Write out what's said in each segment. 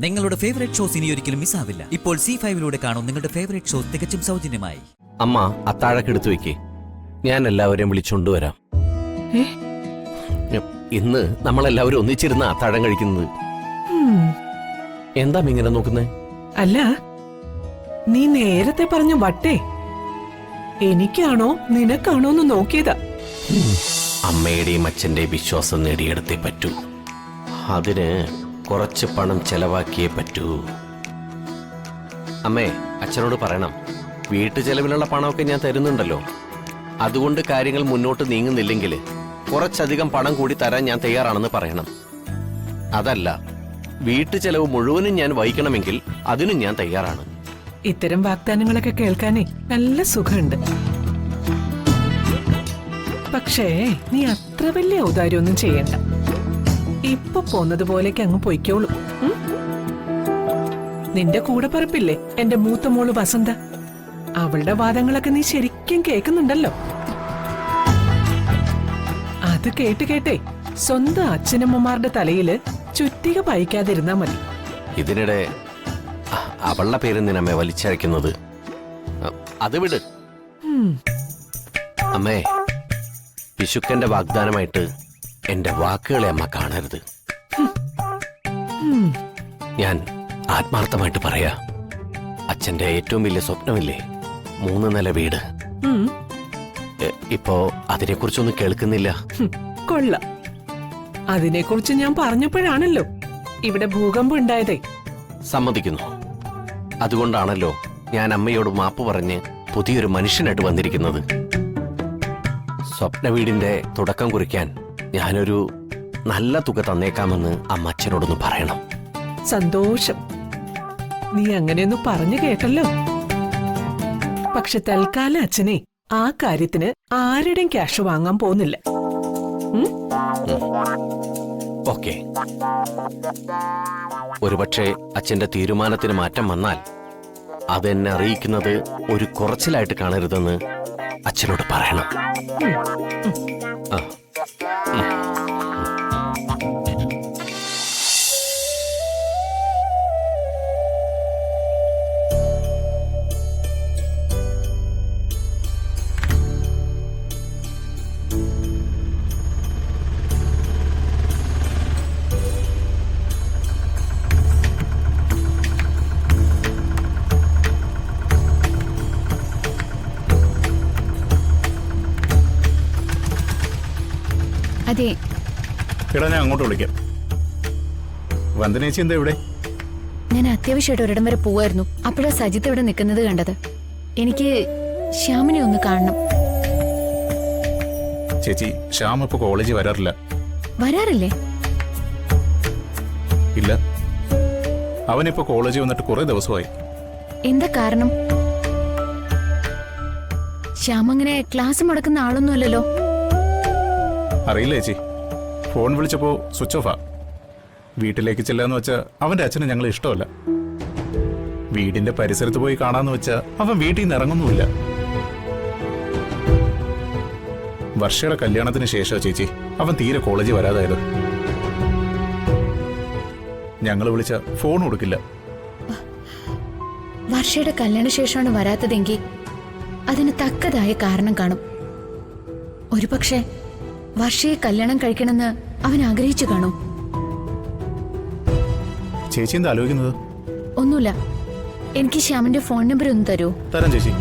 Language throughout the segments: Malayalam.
നിങ്ങളുടെ ഫേവറേറ്റ് ഷോസ് ഇനി ഒരിക്കലും മിസ്സാവില്ല. ഇപ്പോൾ C5 കാണും നിങ്ങളുടെ ഫേവറേറ്റ് ഷോസ് തികച്ചും സൗജന്യമായി. അമ്മ അത്താഴൊക്കെ എടുത്തു വെക്കേ, ഞാൻ എല്ലാവരെയും വിളിച്ചുകൊണ്ടുവരാം. ഇന്ന് നമ്മളെല്ലാവരും ഒന്നിച്ചിരുന്ന അത്താഴം കഴിക്കുന്നത്. എന്താ ഇങ്ങനെ നോക്കുന്നേ? അല്ല, നീ നേരത്തെ പറഞ്ഞ വട്ടേ എനിക്കാണോ നിനക്കാണോ എന്ന് നോക്കിയതാ. അമ്മയുടെയും അച്ഛന്റെയും വിശ്വാസം നേടിയെടുത്തേ പറ്റൂ. അതിന് കുറച്ച് പണം ചെലവാക്കിയേ പറ്റൂ. അമ്മേ, അച്ഛനോട് പറയണം, വീട്ടു ചെലവിനുള്ള പണമൊക്കെ ഞാൻ തരുന്നുണ്ടല്ലോ. അതുകൊണ്ട് കാര്യങ്ങൾ മുന്നോട്ട് നീങ്ങുന്നില്ലെങ്കിൽ കുറച്ചധികം പണം കൂടി തരാൻ ഞാൻ തയ്യാറാണെന്ന് പറയണം. അതല്ല, വീട്ടു ചെലവ് മുഴുവനും ഞാൻ വഹിക്കണമെങ്കിൽ അതിനും ഞാൻ തയ്യാറാണ്. ഇത്തരം വാഗ്ദാനങ്ങളൊക്കെ കേൾക്കാനേ നല്ല സുഖമുണ്ട്. പക്ഷേ നീ അത്ര വലിയ ഔദാര്യമൊന്നും ചെയ്യണ്ട. ഇപ്പൊ പോന്നതുപോലേക്ക് അങ്ങ് പൊയ്ക്കോളൂ. നിന്റെ കൂടെ പറപ്പില്ലേ എന്റെ മൂത്ത മോള് വസന്ത, അവളുടെ വാദങ്ങളൊക്കെ നീ ശരിക്കും കേൾക്കുന്നുണ്ടല്ലോ. അത് കേട്ടേ സ്വന്തം അച്ഛനമ്മമാരുടെ തലയില് ചുറ്റിക പയക്കാതിരുന്നാ മതി. ഇതിനിടെ അവളുടെ പേര് നിന്നമ്മേ വലിച്ചഴക്കുന്നത്. അത് വിട് അമ്മേ. പിശുക്കന്റെ വാഗ്ദാനമായിട്ട് എന്റെ വാക്കുകളെ അമ്മ കാണരുത്. ഞാൻ ആത്മാർത്ഥമായിട്ട് പറയാ, അച്ഛന്റെ ഏറ്റവും വലിയ സ്വപ്നമില്ലേ 3 നില വീട്, ഇപ്പോ അതിനെക്കുറിച്ചൊന്നും കേൾക്കുന്നില്ല. കൊള്ളാം. അതിനെക്കുറിച്ച് ഞാൻ പറഞ്ഞപ്പോഴാണല്ലോ ഇവിടെ ഭൂകമ്പം ഉണ്ടായതേ. സമ്മതിക്കുന്നു. അതുകൊണ്ടാണല്ലോ ഞാൻ അമ്മയോട് മാപ്പ് പറഞ്ഞ് പുതിയൊരു മനുഷ്യനായിട്ട് വന്നിരിക്കുന്നത്. സ്വപ്ന വീടിന്റെ തുടക്കം കുറിക്കാൻ ഞാനൊരു നല്ല തുക തന്നേക്കാമെന്ന് അമ്മ അച്ഛനോടൊന്ന് പറയണം. സന്തോഷം, നീ അങ്ങനെയൊന്ന് പറഞ്ഞു കേട്ടല്ലോ. പക്ഷെ തൽക്കാലം അച്ഛനെ ആ കാര്യത്തിന് ആരുടെയും ക്യാഷ് വാങ്ങാൻ പോകുന്നില്ല. ഓക്കെ. ഒരുപക്ഷെ അച്ഛന്റെ തീരുമാനത്തിന് മാറ്റം വന്നാൽ അതെന്നെ അറിയിക്കുന്നത് ഒരു കുറച്ചിലായിട്ട് കാണരുതെന്ന് അച്ഛനോട് പറയണം. അതെ, എടാ ഞാൻ അങ്ങോട്ട് വിളിക്കാം. വന്ദനേച്ചി എന്താ ഇവിടെ? ഞാൻ അത്യാവശ്യമായിട്ട് ഒരിടം വരെ പോവായിരുന്നു. അപ്പോഴാ സജിത്ത് ഇവിടെ നിൽക്കുന്നത് കണ്ടത്. എനിക്ക് ശ്യാമിനെ ഒന്ന് കാണണം. ചേച്ചി, ശ്യാം ഇപ്പൊ കോളേജിൽ വരാറില്ല. വരാറില്ലേ? ഇല്ല, അവനിപ്പോ കോളേജിൽ വന്നിട്ട് കുറെ ദിവസമായി. എന്താ കാരണം? ശ്യാം അങ്ങനെ ക്ലാസ് മുടക്കുന്ന ആളൊന്നും അല്ലല്ലോ. അറിയില്ല ചേച്ചി, ഫോൺ വിളിച്ചപ്പോ സ്വിച്ച് ഓഫാ. വീട്ടിലേക്ക് ചെല്ലാന്ന് വെച്ചാ അവന്റെ അച്ഛന് ഞങ്ങൾ ഇഷ്ടമല്ല. വീടിന്റെ പരിസരത്ത് പോയി കാണാന്ന് വെച്ചാ അവൻ വീട്ടിൽ നിന്ന് ഇറങ്ങുന്നുമില്ല. വർഷയുടെ കല്യാണത്തിന് ശേഷം ചേച്ചി അവൻ തീരെ കോളേജിൽ വരാതായത്. ഞങ്ങൾ വിളിച്ച ഫോൺ കൊടുക്കില്ല. വർഷയുടെ കല്യാണ ശേഷമാണ് വരാത്തതെങ്കിൽ അതിന് തക്കതായ കാരണം കാണും. ഒരുപക്ഷെ വർഷയെ കല്യാണം കഴിക്കണമെന്ന് അവൻ ആഗ്രഹിച്ചു കാണും. ചേച്ചി എന്താ ആലോചിക്കുന്നത്? ഒന്നുമില്ല. എനിക്ക് ശ്യാമിന്റെ ഫോൺ നമ്പർ ഒന്ന് തരൂ? തരാം ചേച്ചി.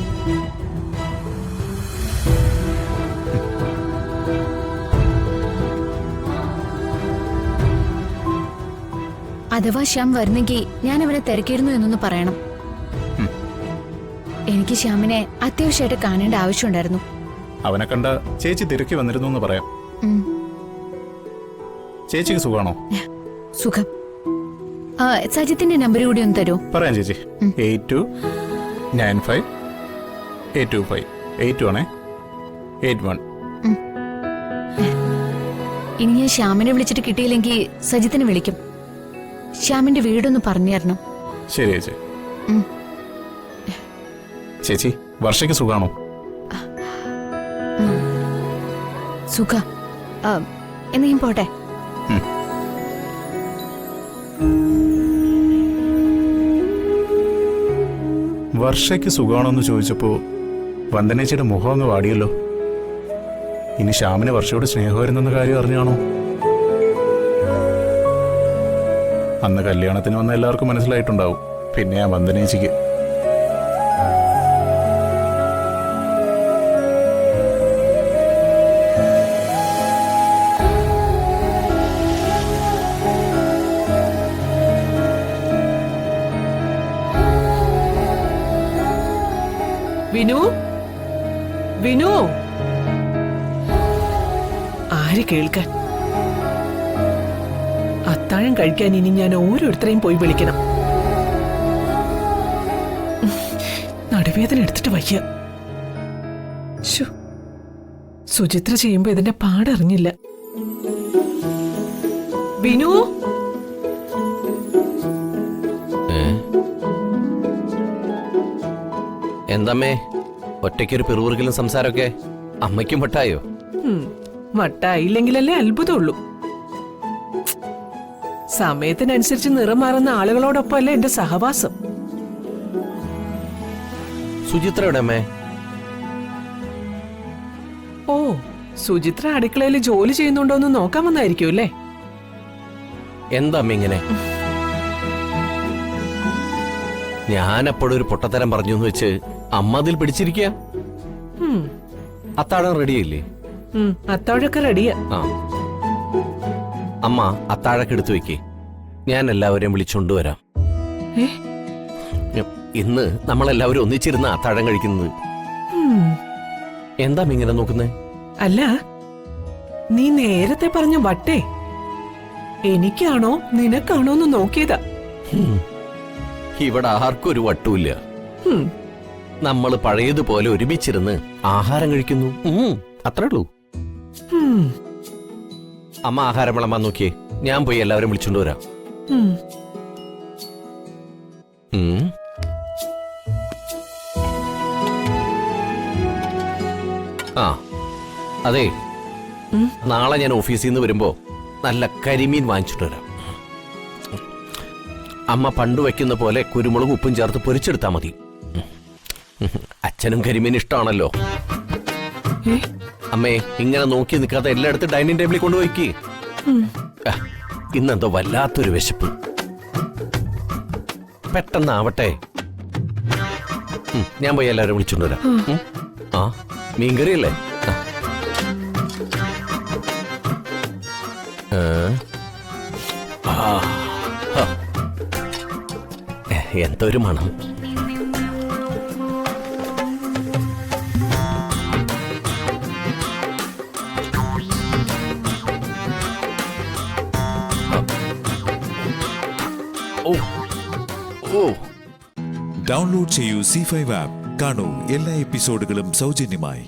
അഥവാ ശ്യാം വരുന്നെങ്കിൽ ഞാൻ അവനെ തിരക്കിയിരുന്നു എന്നൊന്ന് പറയണം. എനിക്ക് ശ്യാമിനെ അത്യാവശ്യമായിട്ട് കാണേണ്ട ആവശ്യമുണ്ടായിരുന്നു. അവനെ കണ്ട ചേച്ചി തിരക്കി വന്നിരുന്നു എന്ന് പറയാം. ചേച്ചിക്ക് സുഖാണോ? സുഖം. സജിത്തിന്റെ നമ്പർ കൂടി ഒന്ന് തരൂ? പറയാം ചേച്ചി. 82958258 ആണേ 81. ഇനി ഞാൻ ശ്യാമിനെ വിളിച്ചിട്ട് കിട്ടിയില്ലെങ്കിൽ സജിത്തിനെ വിളിക്കും. ശ്യാമിന്റെ വീടൊന്ന് പറഞ്ഞു തരണം. ശരി ചേച്ചി. ചേച്ചി, വർഷയ്ക്ക് സുഖാണോ? സുഖ. എന്നാ ഞാൻ പോട്ടെ. വർഷയ്ക്ക് സുഖമാണോന്ന് ചോദിച്ചപ്പോ വന്ദനേച്ചിയുടെ മുഖം അങ്ങ് വാടിയല്ലോ. ഇനി ശ്യാമിന് വർഷയോട് സ്നേഹമായിരുന്നെന്ന കാര്യം അറിഞ്ഞാണോ? അന്ന് കല്യാണത്തിന് വന്ന എല്ലാവർക്കും മനസ്സിലായിട്ടുണ്ടാവും. പിന്നെ ആ വന്ദനേച്ചിക്ക് വിനു, വിനു, ആര് കേൾക്കാൻ? അത്താഴം കഴിക്കാൻ ഇനി ഞാൻ ഓരോരുത്തരെയും പോയി വിളിക്കണം. നടുവേദന എടുത്തിട്ട് വയ്യ. ശ്ശോ, സുചിത്ര ചെയ്യുമ്പോ ഇതിന്റെ പാടറിഞ്ഞില്ല. വിനു, എന്തമ്മേ ഒറ്റയ്ക്കൊരു പിറുപിറുക്കലും സംസാരമൊക്കെ അമ്മയ്ക്കും വട്ടായോ? മട്ടായില്ലെങ്കിലല്ലേ അത്ഭുതമുള്ളൂ. സമയത്തിനനുസരിച്ച് നിറം മാറുന്ന ആളുകളോടൊപ്പം അല്ലേ എന്റെ സഹവാസം. സുചിത്രയുടെ അമ്മേ? ഓ, സുചിത്ര അടുക്കളയിൽ ജോലി ചെയ്യുന്നുണ്ടോന്ന് നോക്കാൻ വന്നായിരിക്കും അല്ലേ? എന്താ അമ്മ ഇങ്ങനെ? ഞാനപ്പോഴൊരു പൊട്ടത്തരം പറഞ്ഞു എന്ന് വെച്ച് അമ്മ അതിൽ പിടിച്ചിരിക്കുക. അത്താഴം റെഡിയല്ലേ? അത്താഴൊക്കെ റെഡിയാ. ആ, അമ്മ അത്താഴൊക്കെ എടുത്തു വെക്കേ, ഞാൻ എല്ലാവരെയും വിളിച്ചുകൊണ്ടുവരാം. ഇന്ന് നമ്മളെല്ലാവരും ഒന്നിച്ചിരുന്ന അത്താഴം കഴിക്കുന്നത്. എന്താ ഇങ്ങനെ നോക്കുന്നേ? അല്ല, നീ നേരത്തെ പറഞ്ഞ വട്ടേ എനിക്കാണോ നിനക്കാണോ എന്ന് നോക്കിയതാ. ഇവിടെ ആർക്കും ഒരു വട്ടുമില്ല. നമ്മൾ പഴയതുപോലെ ഒരുമിച്ചിരുന്ന് ആഹാരം കഴിക്കുന്നു, അത്രേ ഉള്ളൂ. അമ്മ ആഹാരം വിളമ്പാൻ നോക്കിയേ, ഞാൻ പോയി എല്ലാവരും വിളിച്ചോണ്ട് വരാം. ആ അതെ, നാളെ ഞാൻ ഓഫീസിൽ നിന്ന് വരുമ്പോ നല്ല കരിമീൻ വാങ്ങിച്ചിട്ട് വരാം. അമ്മ പണ്ട് വയ്ക്കുന്ന പോലെ കുരുമുളക് ഉപ്പും ചേർത്ത് പൊരിച്ചെടുത്താ മതി. അച്ഛനും കരിമീൻ ഇഷ്ടമാണല്ലോ. അമ്മേ, ഇങ്ങനെ നോക്കി നിൽക്കാതെ എല്ലായിടത്തും ഡൈനിങ് ടേബിളിൽ കൊണ്ടുപോയിക്ക്. ഇന്നെന്തോ വല്ലാത്തൊരു വിശപ്പ്. പെട്ടെന്നാവട്ടെ. ഞാൻ പോയി എല്ലാവരും വിളിച്ചോണ്ട് വരാം. ആ, മീൻകറിയല്ലേ? എന്തൊരു മണം. ഡൗൺലോഡ് ചെയ്യൂ C5 ആപ്പ്. കാണൂ എല്ലാ എപ്പിസോഡുകളും സൗജന്യമായി.